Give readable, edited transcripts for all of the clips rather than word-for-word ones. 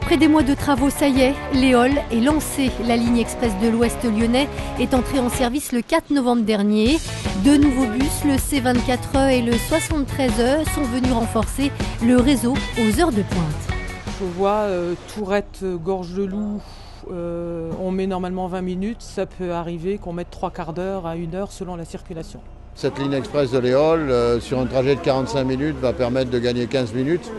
Après des mois de travaux, ça y est, l'Éole est lancée. La ligne express de l'Ouest lyonnais est entrée en service le 4 novembre dernier. Deux nouveaux bus, le C24E et le 73E, sont venus renforcer le réseau aux heures de pointe. Je vois Tourette, Gorge de Loup, on met normalement 20 minutes. Ça peut arriver qu'on mette 3/4 d'heure à 1 heure selon la circulation. Cette ligne express de l'Éole, sur un trajet de 45 minutes, va permettre de gagner 15 minutes.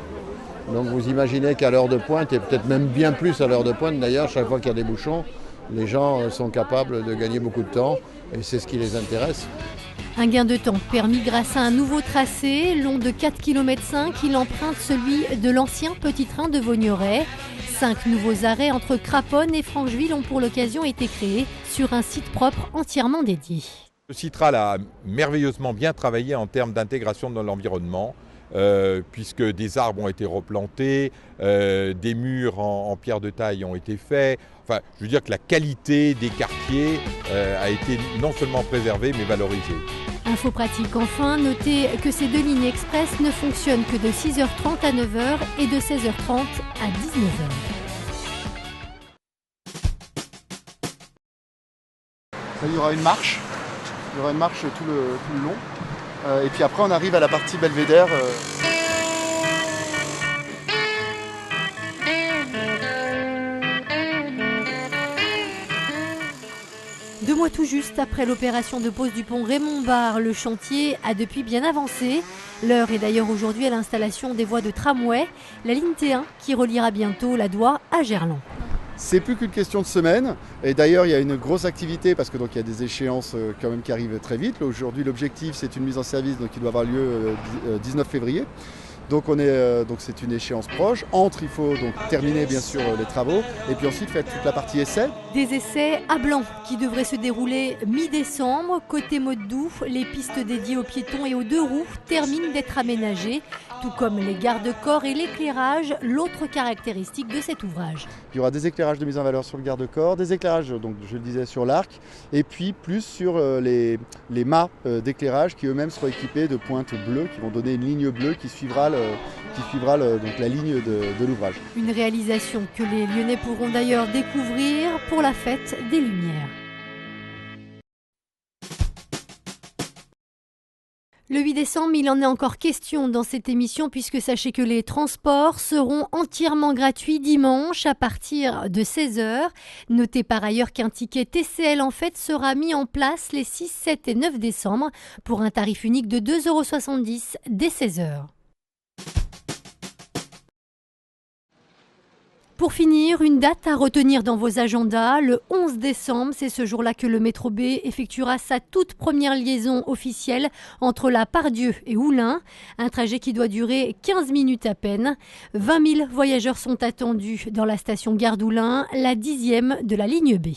Donc vous imaginez qu'à l'heure de pointe, et peut-être même bien plus à l'heure de pointe d'ailleurs, chaque fois qu'il y a des bouchons, les gens sont capables de gagner beaucoup de temps et c'est ce qui les intéresse. Un gain de temps permis grâce à un nouveau tracé long de 4,5 km. Il emprunte celui de l'ancien petit train de Vaugneray. 5 nouveaux arrêts entre Craponne et Francheville ont pour l'occasion été créés sur un site propre entièrement dédié. Le Citral a merveilleusement bien travaillé en termes d'intégration dans l'environnement. Puisque des arbres ont été replantés, des murs en pierre de taille ont été faits. Enfin, je veux dire que la qualité des quartiers a été non seulement préservée, mais valorisée. Info pratique enfin, notez que ces deux lignes express ne fonctionnent que de 6h30 à 9h et de 16h30 à 19h. Il y aura une marche, tout le long. Et puis après on arrive à la partie belvédère. Deux mois tout juste après l'opération de pose du pont Raymond Barre, le chantier a depuis bien avancé. L'heure est d'ailleurs aujourd'hui à l'installation des voies de tramway, la ligne T1 qui reliera bientôt la Doua à Gerland. C'est plus qu'une question de semaine. Et d'ailleurs, il y a une grosse activité parce que donc il y a des échéances quand même qui arrivent très vite. Aujourd'hui, l'objectif, c'est une mise en service qui doit avoir lieu 19 février. Donc c'est une échéance proche. Il faut donc terminer bien sûr les travaux et puis ensuite faire toute la partie essai. Des essais à blanc qui devraient se dérouler mi-décembre. Côté Motte-Doux, les pistes dédiées aux piétons et aux deux roues terminent d'être aménagées, tout comme les garde-corps et l'éclairage, l'autre caractéristique de cet ouvrage. Il y aura des éclairages de mise en valeur sur le garde-corps, des éclairages, donc je le disais, sur l'arc, et puis plus sur les mâts d'éclairage qui eux-mêmes seront équipés de pointes bleues qui vont donner une ligne bleue qui suivra donc la ligne de l'ouvrage. Une réalisation que les Lyonnais pourront d'ailleurs découvrir pour la fête des Lumières. Le 8 décembre, il en est encore question dans cette émission puisque sachez que les transports seront entièrement gratuits dimanche à partir de 16h. Notez par ailleurs qu'un ticket TCL en fait sera mis en place les 6, 7 et 9 décembre pour un tarif unique de 2,70 € dès 16h. Pour finir, une date à retenir dans vos agendas, le 11 décembre, c'est ce jour-là que le métro B effectuera sa toute première liaison officielle entre la Pardieu et Oulin, un trajet qui doit durer 15 minutes à peine. 20 000 voyageurs sont attendus dans la station Gare d'Oulin, la 10e de la ligne B.